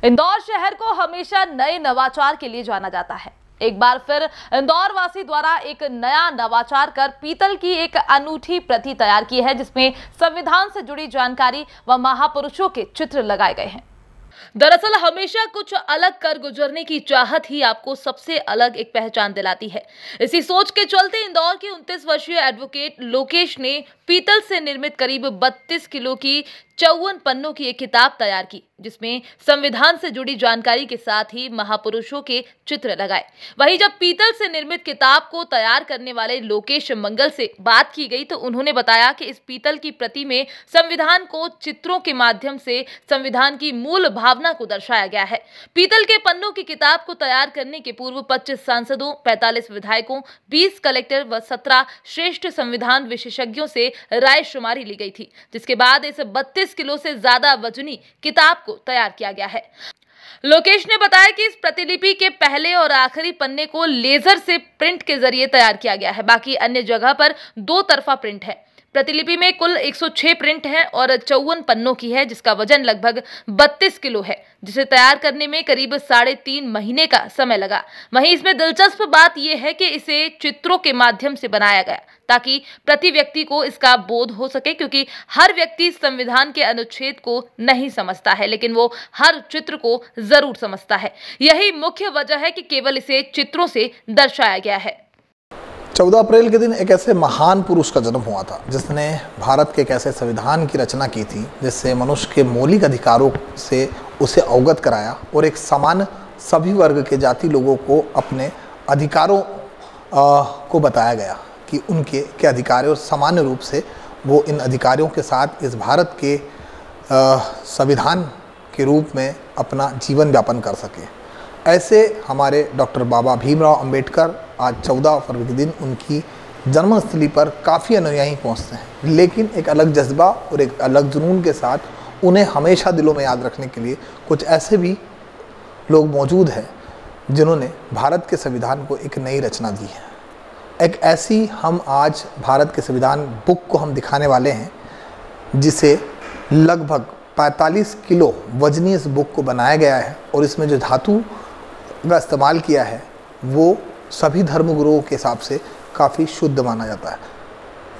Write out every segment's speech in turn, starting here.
इंदौर शहर को हमेशा नए नवाचार के लिए जाना जाता है। एक बार फिर इंदौर वासी द्वारा एक नया नवाचार कर पीतल की एक अनूठी प्रति तैयार की है, जिसमें संविधान से जुड़ी जानकारी व महापुरुषों के चित्र लगाए गए हैं। दरअसल हमेशा कुछ अलग कर गुजरने की चाहत ही आपको सबसे अलग एक पहचान दिलाती है। इसी सोच के चलते इंदौर के 29 वर्षीय एडवोकेट लोकेश ने पीतल से निर्मित करीब 32 किलो की 54 पन्नों की एक किताब तैयार की, जिसमें संविधान से जुड़ी जानकारी के साथ ही महापुरुषों के चित्र लगाए। वहीं जब पीतल से निर्मित किताब को तैयार करने वाले लोकेश मंगल से बात की गई तो उन्होंने बताया कि इस पीतल की प्रति में संविधान को चित्रों के माध्यम से संविधान की मूल भावना को दर्शाया गया है। पीतल के पन्नों की किताब को तैयार करने के पूर्व 25 सांसदों, 45 विधायकों, 20 कलेक्टर व 17 श्रेष्ठ संविधान विशेषज्ञों से राय शुमारी ली गई थी, जिसके बाद इस 32 किलो से ज्यादा वजनी किताब को तैयार किया गया है। लोकेश ने बताया कि इस प्रतिलिपि के पहले और आखिरी पन्ने को लेजर से प्रिंट के जरिए तैयार किया गया है। बाकी अन्य जगह पर 2 तरफा प्रिंट है। प्रतिलिपि में कुल 106 प्रिंट हैं और 54 पन्नों की है, जिसका वजन लगभग 32 किलो है, जिसे तैयार करने में करीब 3.5 महीने का समय लगा। वहीं इसमें दिलचस्प बात यह है कि इसे चित्रों के माध्यम से बनाया गया ताकि प्रति व्यक्ति को इसका बोध हो सके, क्योंकि हर व्यक्ति संविधान के अनुच्छेद को नहीं समझता है, लेकिन वो हर चित्र को जरूर समझता है। यही मुख्य वजह है कि केवल इसे चित्रों से दर्शाया गया है। 14 अप्रैल के दिन एक ऐसे महान पुरुष का जन्म हुआ था जिसने भारत के एक ऐसे संविधान की रचना की थी जिससे मनुष्य के मौलिक अधिकारों से उसे अवगत कराया और एक समान सभी वर्ग के जाति लोगों को अपने अधिकारों को बताया गया कि उनके क्या अधिकार है और सामान्य रूप से वो इन अधिकारों के साथ इस भारत के संविधान के रूप में अपना जीवन यापन कर सके। ऐसे हमारे डॉक्टर बाबा भीमराव अंबेडकर आज 14 फरवरी के दिन उनकी जन्मस्थली पर काफ़ी अनुयायी पहुंचते हैं, लेकिन एक अलग जज्बा और एक अलग जुनून के साथ उन्हें हमेशा दिलों में याद रखने के लिए कुछ ऐसे भी लोग मौजूद हैं जिन्होंने भारत के संविधान को एक नई रचना दी है। एक ऐसी हम आज भारत के संविधान बुक को हम दिखाने वाले हैं जिसे लगभग 45 किलो वजनी इस बुक को बनाया गया है और इसमें जो धातु का इस्तेमाल किया है वो सभी धर्मगुरुओं के हिसाब से काफ़ी शुद्ध माना जाता है।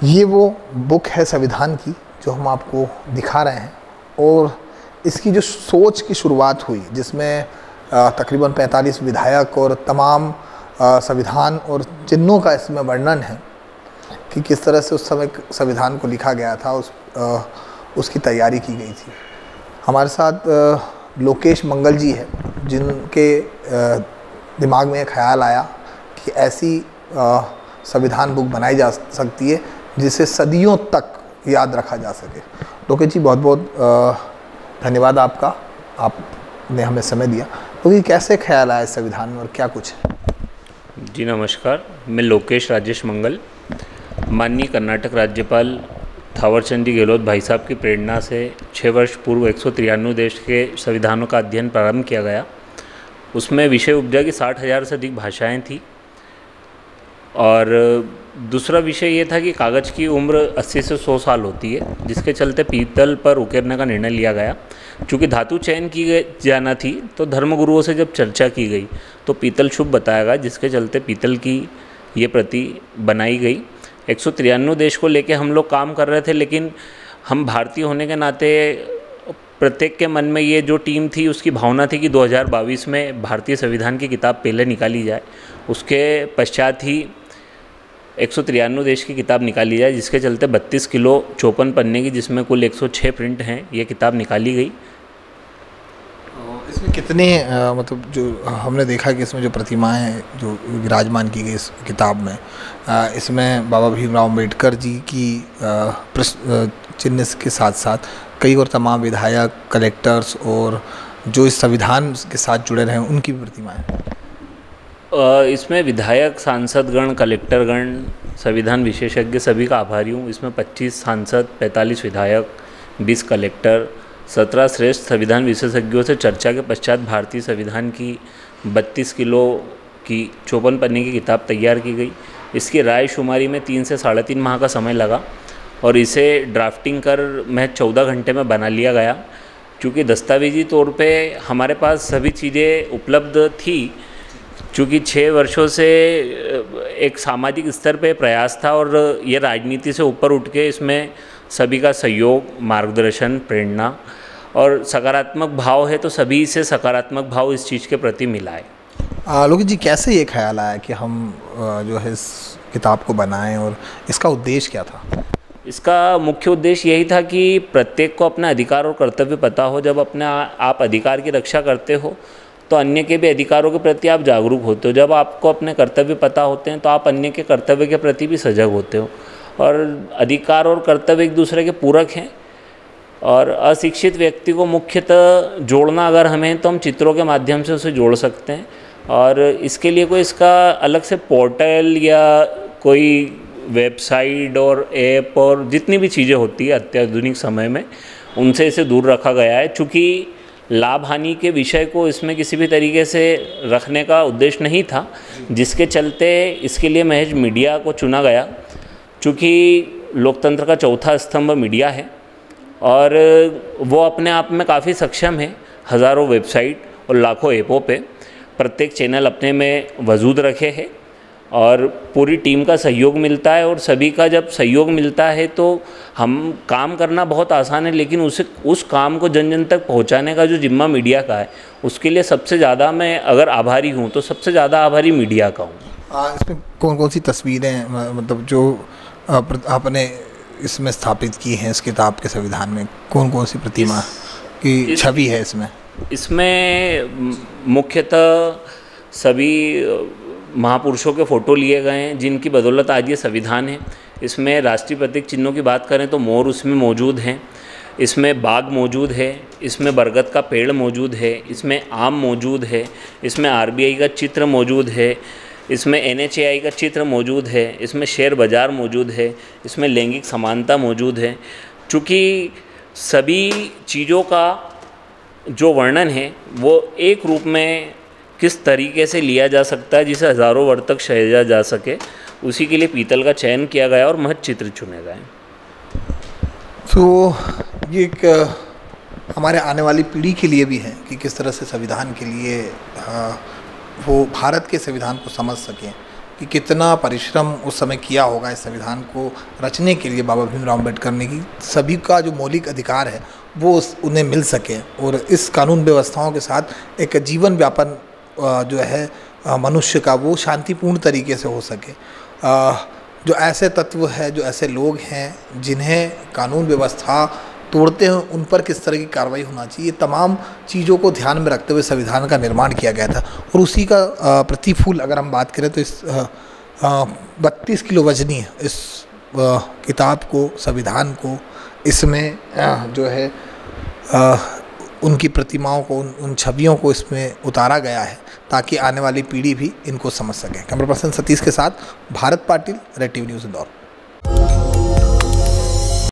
ये वो बुक है संविधान की जो हम आपको दिखा रहे हैं और इसकी जो सोच की शुरुआत हुई जिसमें तकरीबन 45 विधायक और तमाम संविधान और चिन्हों का इसमें वर्णन है कि किस तरह से उस समय संविधान को लिखा गया था, उसकी तैयारी की गई थी। हमारे साथ लोकेश मंगल जी है जिनके दिमाग में ख्याल आया कि ऐसी संविधान बुक बनाई जा सकती है जिसे सदियों तक याद रखा जा सके। लोकेश जी बहुत बहुत धन्यवाद आपका, आपने हमें समय दिया। तो ये कैसे ख्याल आया संविधान में और क्या कुछ है? जी नमस्कार, मैं लोकेश राजेश मंगल, माननीय कर्नाटक राज्यपाल थावरचंद जी गहलोत भाई साहब की प्रेरणा से 6 वर्ष पूर्व 193 देश के संविधानों का अध्ययन प्रारंभ किया गया। उसमें विषय उपजा की 60,000 से अधिक भाषाएं थी और दूसरा विषय ये था कि कागज़ की उम्र 80 से 100 साल होती है, जिसके चलते पीतल पर उकेरने का निर्णय लिया गया। चूँकि धातु चयन की जाना थी तो धर्मगुरुओं से जब चर्चा की गई तो पीतल शुभ बताया गया, जिसके चलते पीतल की ये प्रति बनाई गई। 193 देश को लेके हम लोग काम कर रहे थे, लेकिन हम भारतीय होने के नाते प्रत्येक के मन में ये जो टीम थी उसकी भावना थी कि 2022 में भारतीय संविधान की किताब पहले निकाली जाए, उसके पश्चात ही 193 देश की किताब निकाली जाए, जिसके चलते 32 किलो 54 पन्ने की, जिसमें कुल 106 प्रिंट हैं, ये किताब निकाली गई। इसमें कितने मतलब जो हमने देखा कि इसमें जो प्रतिमाएं जो विराजमान की गई इस किताब में, इसमें बाबा भीमराव अम्बेडकर जी की चिन्ह के साथ साथ कई और तमाम विधायक, कलेक्टर्स और जो इस संविधान के साथ जुड़े रहे हैं उनकी भी प्रतिमाएं। इसमें विधायक, सांसदगण, कलेक्टरगण, संविधान विशेषज्ञ सभी का आभारी हूँ। इसमें 25 सांसद, 45 विधायक, 20 कलेक्टर, 17 श्रेष्ठ संविधान विशेषज्ञों से चर्चा के पश्चात भारतीय संविधान की 32 किलो की 54 पन्ने की किताब तैयार की गई। इसकी राय शुमारी में 3 से 3.5 माह का समय लगा और इसे ड्राफ्टिंग कर महज 14 घंटे में बना लिया गया। चूँकि दस्तावेजी तौर पे हमारे पास सभी चीज़ें उपलब्ध थी, चूँकि 6 वर्षों से एक सामाजिक स्तर पे प्रयास था और ये राजनीति से ऊपर उठ के इसमें सभी का सहयोग, मार्गदर्शन, प्रेरणा और सकारात्मक भाव है, तो सभी से सकारात्मक भाव इस चीज़ के प्रति मिला है। लोकेश जी, कैसे ये ख्याल आया कि हम जो है इस किताब को बनाएं और इसका उद्देश्य क्या था? इसका मुख्य उद्देश्य यही था कि प्रत्येक को अपना अधिकार और कर्तव्य पता हो। जब अपने आप अधिकार की रक्षा करते हो तो अन्य के भी अधिकारों के प्रति आप जागरूक होते हो। जब आपको अपने कर्तव्य पता होते हैं तो आप अन्य के कर्तव्य के प्रति भी सजग होते हो। और अधिकार और कर्तव्य एक दूसरे के पूरक हैं। और अशिक्षित व्यक्ति को मुख्यतः जोड़ना अगर हमें, तो हम चित्रों के माध्यम से उसे जोड़ सकते हैं। और इसके लिए कोई इसका अलग से पोर्टल या कोई वेबसाइट और ऐप और जितनी भी चीज़ें होती है अत्याधुनिक समय में, उनसे इसे दूर रखा गया है। चूँकि लाभ हानि के विषय को इसमें किसी भी तरीके से रखने का उद्देश्य नहीं था, जिसके चलते इसके लिए महज मीडिया को चुना गया। चूँकि लोकतंत्र का चौथा स्तंभ मीडिया है और वो अपने आप में काफ़ी सक्षम है। हज़ारों वेबसाइट और लाखों ऐपों पे प्रत्येक चैनल अपने में वजूद रखे हैं और पूरी टीम का सहयोग मिलता है। और सभी का जब सहयोग मिलता है तो हम काम करना बहुत आसान है, लेकिन उस काम को जन जन तक पहुंचाने का जो जिम्मा मीडिया का है, उसके लिए सबसे ज़्यादा मैं अगर आभारी हूं तो सबसे ज़्यादा आभारी मीडिया का हूं। इसमें कौन कौन सी तस्वीरें, मतलब जो आपने इसमें स्थापित की हैं इस किताब के संविधान में, कौन कौन सी प्रतिमा की छवि है इसमें? इसमें मुख्यतः सभी महापुरुषों के फ़ोटो लिए गए हैं जिनकी बदौलत आज ये संविधान है। इसमें राष्ट्रीय प्रतीक चिन्हों की बात करें तो मोर उसमें मौजूद हैं, इसमें बाघ मौजूद है, इसमें बरगद का पेड़ मौजूद है, इसमें आम मौजूद है, इसमें आरबीआई का चित्र मौजूद है, इसमें एनएचएआई का चित्र मौजूद है, इसमें शेयर बाज़ार मौजूद है, इसमें लैंगिक समानता मौजूद है। चूँकि सभी चीज़ों का जो वर्णन है वो एक रूप में किस तरीके से लिया जा सकता है जिसे हज़ारों वर्ष तक सहेजा जा सके, उसी के लिए पीतल का चयन किया गया और महज चित्र चुने गए। तो ये एक हमारे आने वाली पीढ़ी के लिए भी है कि किस तरह से संविधान के लिए वो भारत के संविधान को समझ सकें कि कितना परिश्रम उस समय किया होगा इस संविधान को रचने के लिए बाबा भीमराव अम्बेडकर ने, कि सभी का जो मौलिक अधिकार है वो उन्हें मिल सके और इस कानून व्यवस्थाओं के साथ एक जीवन व्यापन जो है मनुष्य का वो शांतिपूर्ण तरीके से हो सके। जो ऐसे तत्व है, जो ऐसे लोग हैं जिन्हें कानून व्यवस्था तोड़ते हैं, उन पर किस तरह की कार्रवाई होना चाहिए, तमाम चीज़ों को ध्यान में रखते हुए संविधान का निर्माण किया गया था। और उसी का प्रतिफूल अगर हम बात करें तो इस 32 किलो वजनी इस किताब को, संविधान को, इसमें जो है उनकी प्रतिमाओं को, उन छवियों को इसमें उतारा गया है ताकि आने वाली पीढ़ी भी इनको समझ सके। कैमरा पर्सन सतीश के साथ Bharat Patil, red TV news Indore.